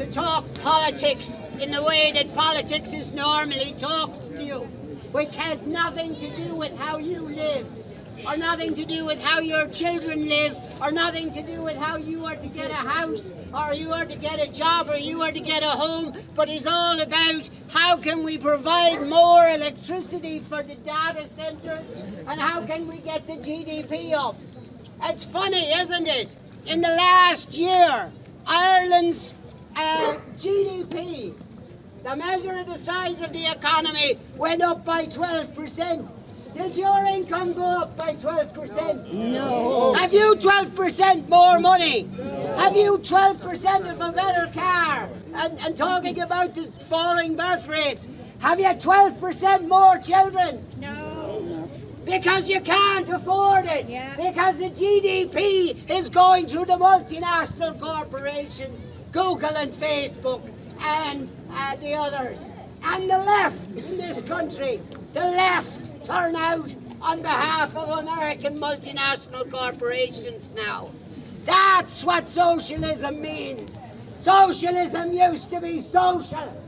to talk politics in the way that politics is normally talked to you, which has nothing to do with how you live, or nothing to do with how your children live, or nothing to do with how you are to get a house, or you are to get a job, or you are to get a home, but is all about how can we provide more electricity for the data centres, and how can we get the GDP up. It's funny, isn't it? In the last year, Ireland's GDP, the measure of the size of the economy, went up by 12%. Did your income go up by 12%? No. Have you 12% more money? No. Have you 12% of a better car? And talking about the falling birth rates, have you 12% more children? No. Because you can't afford it. Yeah. Because the GDP is going through the multinational corporations, Google and Facebook and the others. And the left in this country, the left, turn out on behalf of American multinational corporations now. That's what socialism means. Socialism used to be social.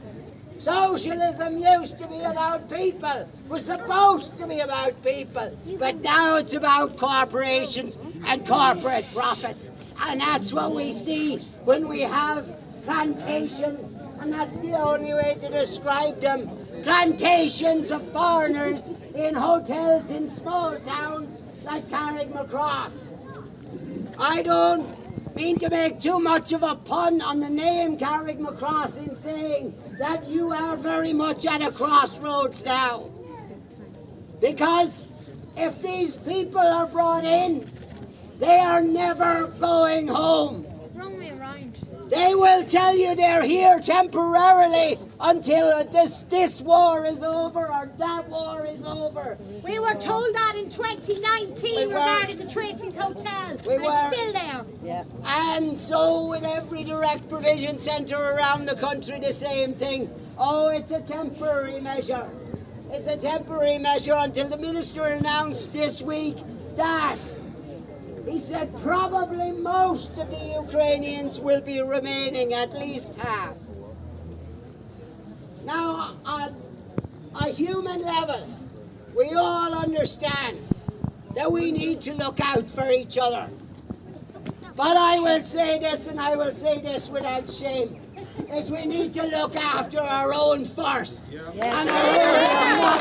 Socialism used to be about people. It was supposed to be about people. But now it's about corporations and corporate profits. And that's what we see when we have plantations, and that's the only way to describe them. Plantations of foreigners in hotels in small towns like Carrickmacross. I don't mean to make too much of a pun on the name Carrickmacross in saying that you are very much at a crossroads now. Because if these people are brought in, they are never going home. Wrong way around. They will tell you they're here temporarily until this war is over or that war is over. We were told that in 2019 regarding the Tracy's Hotel. It's still there. Yeah. And so with every direct provision centre around the country, the same thing. Oh, it's a temporary measure. It's a temporary measure until the minister announced this week that he said probably most of the Ukrainians will be remaining, at least half. Now, on a human level, we all understand that we need to look out for each other. But I will say this, and I will say this without shame, is we need to look after our own first. Yeah. Yes. And our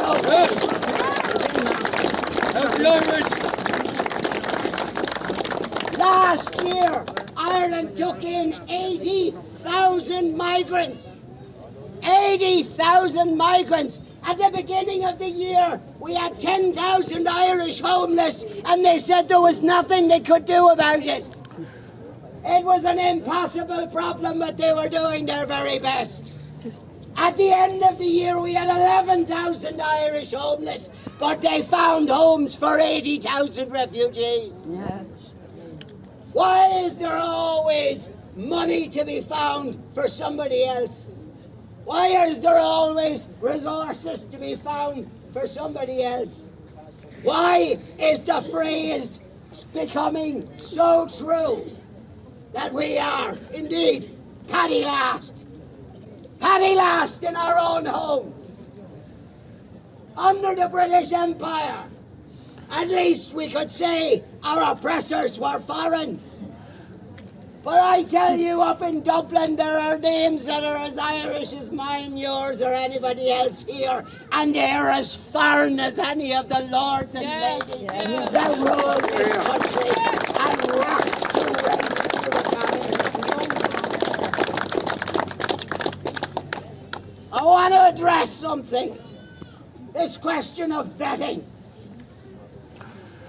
own Last year, Ireland took in 80,000 migrants. 80,000 migrants. At the beginning of the year, we had 10,000 Irish homeless, and they said there was nothing they could do about it. It was an impossible problem, but they were doing their very best. At the end of the year, we had 11,000 Irish homeless, but they found homes for 80,000 refugees. Yes. Why is there always money to be found for somebody else? Why is there always resources to be found for somebody else? Why is the phrase becoming so true that we are indeed paddy last? Paddy last in our own home. Under the British Empire, at least we could say our oppressors were foreign. But I tell you, up in Dublin, there are names that are as Irish as mine, yours, or anybody else here, and they're as foreign as any of the lords and ladies that rule this country and rock the ranks to the goddess. I want to address something, this question of vetting,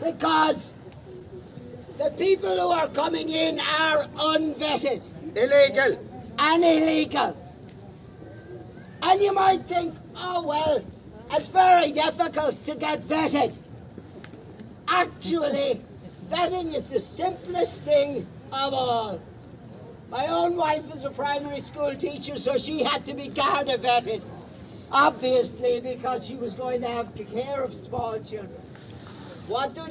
because the people who are coming in are unvetted. Illegal. And illegal. And you might think, oh well, it's very difficult to get vetted. Actually, vetting is the simplest thing of all. My own wife is a primary school teacher, so she had to be Garda vetted, obviously, because she was going to have care of small children. What do?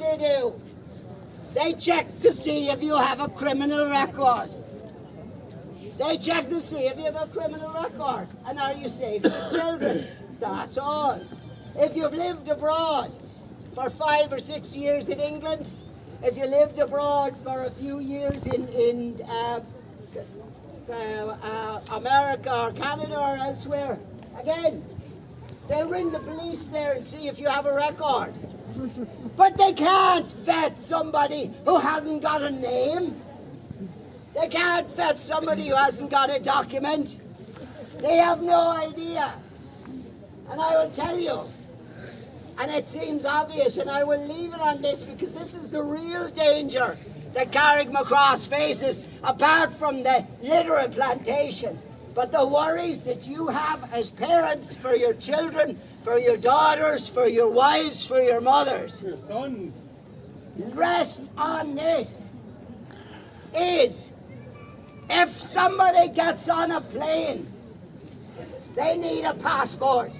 They check to see if you have a criminal record. They check to see if you have a criminal record and are you safe with children. That's all. If you've lived abroad for 5 or 6 years in England, if you lived abroad for a few years in America or Canada or elsewhere, again, they'll ring the police there and see if you have a record. But they can't vet somebody who hasn't got a name. They can't vet somebody who hasn't got a document. They have no idea. And I will tell you, and it seems obvious, and I will leave it on this because this is the real danger that Carrickmacross faces, apart from the literal plantation. But the worries that you have as parents for your children, for your daughters, for your wives, for your mothers, your sons, rest on this, is if somebody gets on a plane, they need a passport.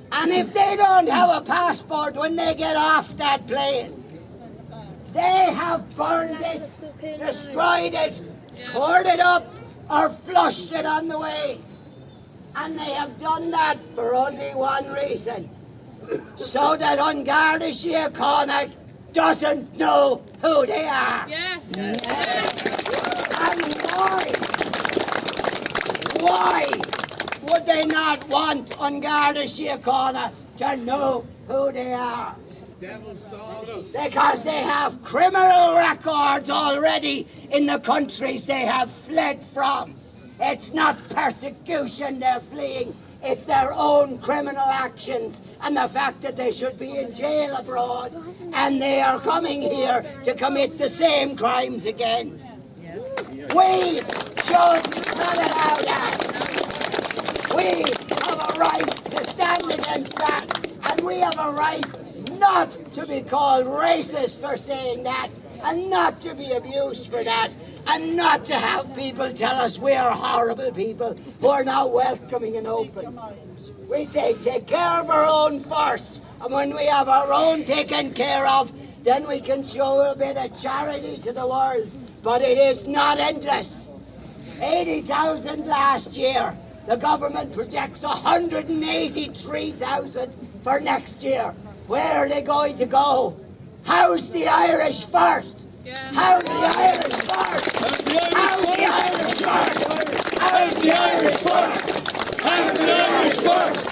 And if they don't have a passport when they get off that plane, they have burned it, destroyed it, torn it up, or flushed it on the way. And they have done that for only one reason, so that An Garda Síochána doesn't know who they are. Yes. And why would they not want An Garda Síochána to know who they are? Because they have criminal records already in the countries they have fled from. It's not persecution they're fleeing, it's their own criminal actions and the fact that they should be in jail abroad and they are coming here to commit the same crimes again. We should not allow that. We have a right to stand against that, and we have a right not to be called racist for saying that, and not to be abused for that, and not to have people tell us we are horrible people who are not welcoming and open. We say take care of our own first, and when we have our own taken care of, then we can show a bit of charity to the world. But it is not endless. 80,000 last year. The government projects 183,000 for next year. Where are they going to go? How's the Irish first? How's the Irish first? How's the Irish first? How's the Irish first? How's the Irish first?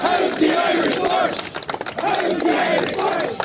How's the Irish first? How's the Irish first? How's the Irish first?